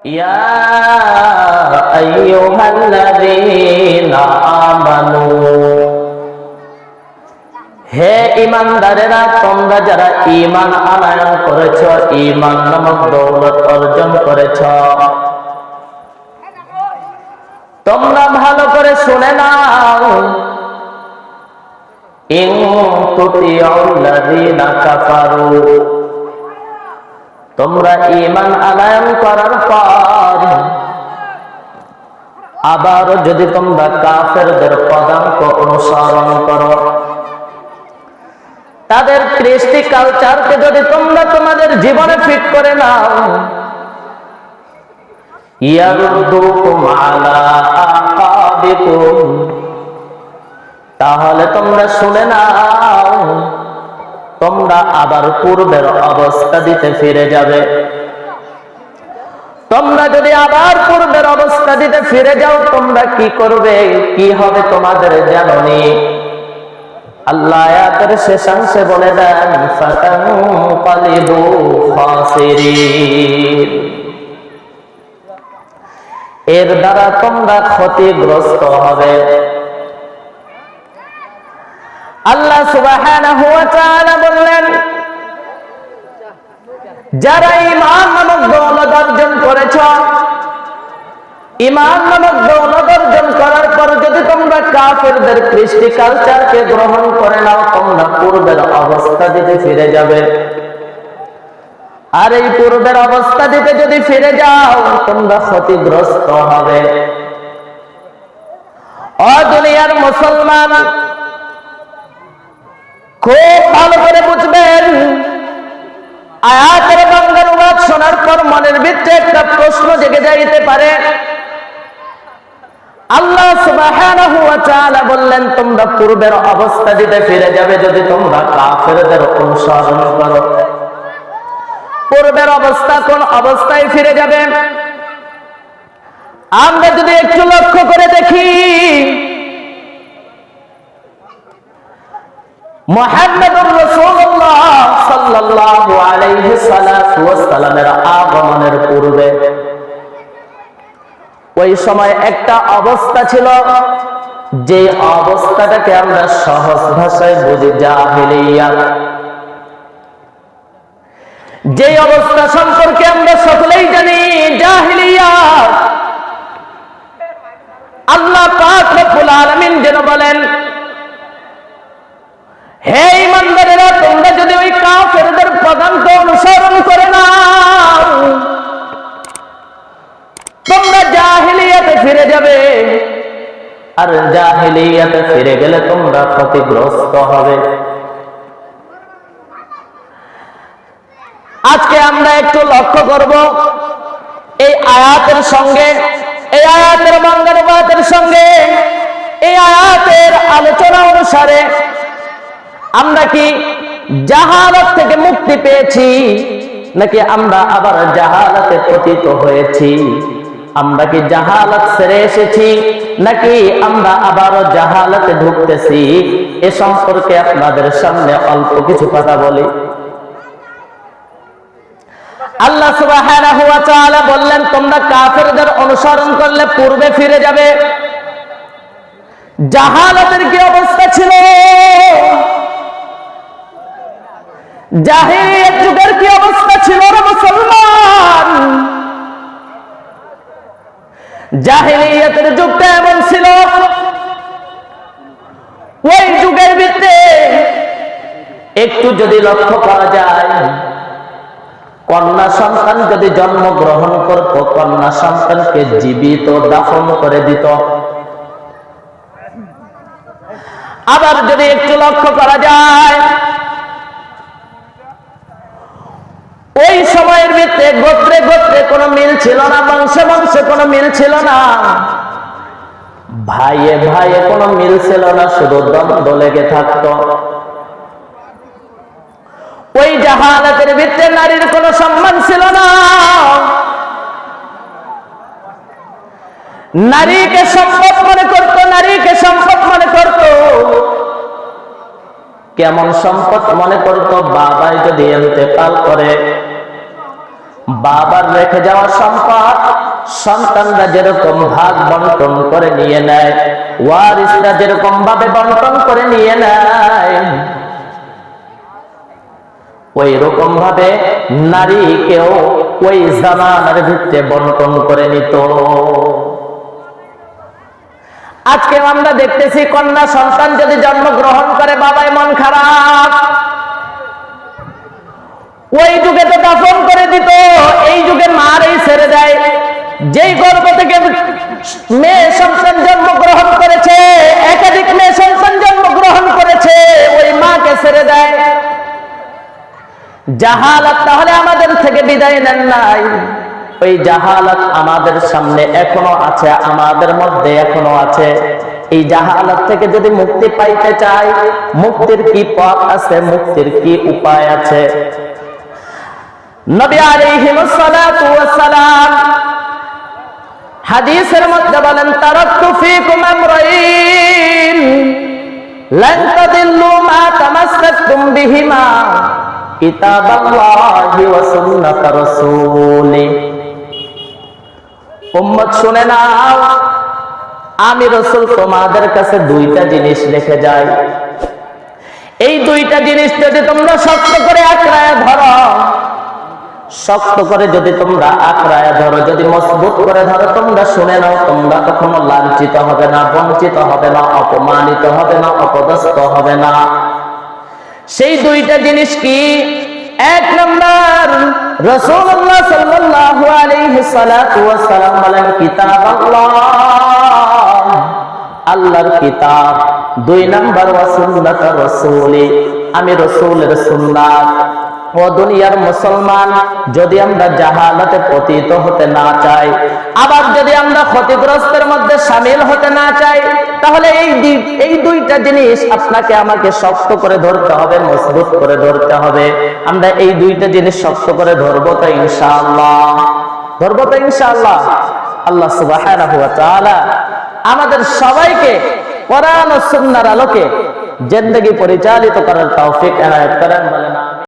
ইয়া আইয়ুহাল্লাযীনা আমানু, হে ঈমানদারেরা, তোমরা যারা ঈমান আনয়ন করেছ, ঈমান নামক দৌলত অর্জন করেছ, তোমরা ভালো করে শুনে নাও। ইন তুতিউল্লাযীনা কাফারু, তোমরা ঈমান আনয়ন করার পর আবারও যদি তোমরা কাফেরদের পদাঙ্ক অনুসরণ করো, তাদের কৃষ্টি কালচারকে যদি তোমরা তোমাদের জীবনে ফিট করে নাও, ইয়ারুদ্দুকুম আলা আকাবিকুম, তাহলে তোমরা শুনে নাও, তোমরা আবার পূর্বের অবস্থা দিতে ফিরে যাবে। তোমরা যদি আবার পূর্বের অবস্থা দিতে ফিরে যাও, তোমরা কি করবে, কি হবে তোমাদের জানোনি? আল্লাহ আয়াতের শেষাংশে বলে দেন, ফাতানকালিবু খাসিরিন, এর দ্বারা তোমরা ক্ষতিগ্রস্ত হবে। আল্লাহ সুবহানাহু ওয়া তাআলা বললেন, যারা ঈমান নামক দৌলত অর্জন করেছ, ঈমান নামক দৌলত অর্জন করার পর যদি তোমরা কাফেরদের কৃষ্টি কালচারকে গ্রহণ করে নাও, তোমরা পূর্বের অবস্থা দিতে ফিরে যাবে। আর এই পূর্বের অবস্থা দিতে যদি ফিরে যাও, তোমরা ক্ষতিগ্রস্ত হবে। ও দুনিয়ার মুসলমান, খুব ভালো করে বুঝবেন, আয়াতের বাংলানুবাদ শোনার পর মনের ভিতরে একটা প্রশ্ন জেগে যাইতে পারে। আল্লাহ সুবহানাহু ওয়া তাআলা বললেন, তোমরা পূর্বের অবস্থা দিতে ফিরে যাবে যদি তোমরা কাফেরদের অনুসরণ করো। পূর্বের অবস্থা কোন অবস্থায় ফিরে যাবে? আমরা যদি একটু লক্ষ্য করে দেখি, মুহাম্মদুর রাসূলুল্লাহ সাল্লাল্লাহু আলাইহি ওয়াসাল্লামের আগমনের পূর্বে ওই সময় একটা অবস্থা ছিল, যে অবস্থাটাকে আমরা সহজ ভাষায় বুঝি জাহেলিয়া। যে অবস্থা সম্পর্কে আমরা সকলেই জানি জাহেলিয়া। আল্লাহ পাক রব্বুল আলামিন যেন বলেন, হে ঈমানদারেরা, তোমরা যদি ওই কাফেরদের পদাঙ্ক অনুসরণ করে নাও, তোমরা জাহেলিয়াতে ফিরে যাবে। আর জাহেলিয়াতে ফিরে গেলে তোমরা ক্ষতিগ্রস্ত হবে। আজকে আমরা একটু লক্ষ্য করব এই আয়াতের সঙ্গে, এই আয়াতের বাংলানুবাদের সঙ্গে, এই আয়াতের আলোচনা অনুসারে আমরা কি জাহালাত থেকে মুক্তি পেয়েছি, নাকি আমরা আবার জাহালাতে পতিত হয়েছি? আমরা কি জাহালাত ছেড়ে এসেছি, নাকি আমরা আবারও জাহালাতে ঢুকতেছি? এ সম্পর্কে আপনাদের সামনে অল্প কিছু কথা বলি। আল্লাহ সুবহানাহু ওয়া তাআলা বললেন, তোমরা কাফেরদের অনুসরণ করলে পূর্বে ফিরে যাবে। জাহালাতের কি অবস্থা ছিল? জাহেলিয়াত যুগের কি অবস্থা ছিল রে মুসলমান? জাহেলিয়াতের যুগটা এমন ছিল, ওই যুগের ভিতরে একটু যদি লক্ষ্য করা যায়, কন্যা সন্তান যদি জন্মগ্রহণ করত, কন্যা সন্তানকে জীবিত দাফন করে দিত। আবার যদি একটু লক্ষ্য করা যায়, ওই সময়ের ভিতরে গোত্রে গোত্রে কোনো মিল ছিল না, বংশে বংশে কোনো মিল ছিল না, ভাইয়ে ভাইয়ে কোনো মিল ছিল না, শুধু দ্বন্দ্ব লেগে থাকতো। ওই জাহালাতের ভিতরে নারীর কোনো সম্মান ছিল না, নারীকে সম্পদ মনে করত, নারীকে সম্পদ মনে করত। কেমন সম্পদ মনে করত? বাবাই যদি ইন্তেকাল করে, বাবার রেখে যাওয়া সম্পদ সন্তানরা যেরকম ভাগ বন্টন করে নিয়ে নেয়, ওয়ারিসরা যেরকম ভাবে বন্টন করে নিয়ে নেয়, ওই রকম ভাবে নারীকেও ওই জামানার ভিতরে বন্টন করে নিত। আজকে আমরা দেখতেছি কন্যা সন্তান যদি জন্মগ্রহণ করে বাবাই মন খারাপ, ওই যুগে তো দাফন করে দিত, এই যুগে মারই ছেড়ে দেয়। যেই গর্ভ থেকে মেয়ে সন্তান জন্মগ্রহণ করেছে, একাধিক মেয়ে সন্তান জন্মগ্রহণ করেছে, ওই মাকে ছেড়ে দেয়। জাহালাত তাহলে আমাদের থেকে বিদায় নেন নাই, ওই জাহালাত আমাদের সামনে এখনো আছে, আমাদের মধ্যে এখনো আছে। এই জাহালাত থেকে যদি মুক্তি পাইতে চাই, মুক্তির কি পথ আছে, মুক্তির কি উপায় আছে? নবী আলাইহিস সালাতু ওয়াস সালাম হাদিসের মধ্যে বলেন, তারাকতু ফীকুম আমরাইন লান তাদিল্লু মা তামাসসাকতুম বিহিমা কিতাবাল্লাহি ওয়া সুন্নাত রাসূলি। উম্মত শুনে নাও, আমি রাসূল তোমাদের কাছে দুইটা জিনিস রেখে যাই। এই দুইটা জিনিস যদি তোমরা শক্ত করে আঁকড়ায় ধরো, শক্ত করে যদি তোমরা আঁকড়ায় ধরো, যদি মজবুত করে ধরো, তোমরা শুনে নাও, তোমরা কখনো লাঞ্ছিত হবে না, বঞ্চিত হবে না, অপমানিত হবে না, অপদস্থ হবে না। সেই দুইটা জিনিস কি? এক নম্বর, রাসূলুল্লাহ সাল্লাল্লাহু আলাইহি সাল্লাতু ওয়াস সালাম বলেন, কিতাবাল্লাহ, আল্লাহর কিতাব। দুই নম্বর, ওয়া সুন্নাত রাসূলি, আমি রাসূলের সুন্নাত। ও দুনিয়ার মুসলমান, যদি আমরা জাহালাতে পতিত হতে না চাই, আবার যদি আমরা ক্ষতিগ্রস্তের মধ্যে শামিল হতে না চাই, তাহলে এই দুইটা জিনিস আপনাকে আমাকে শক্ত করে ধরতে হবে, মজবুত করে ধরতে হবে। আমরা এই দুইটা জিনিস শক্ত করে ধরবো তো ইনশাআল্লাহ, ধরবো তো ইনশাআল্লাহ। আল্লাহ সুবহানাহু ওয়া তাআলা আমাদের সবাইকে কোরআন ও সুন্নাহর আলোকে জিন্দেগি পরিচালিত করার তৌফিক এনায়েত করেন। বলেন।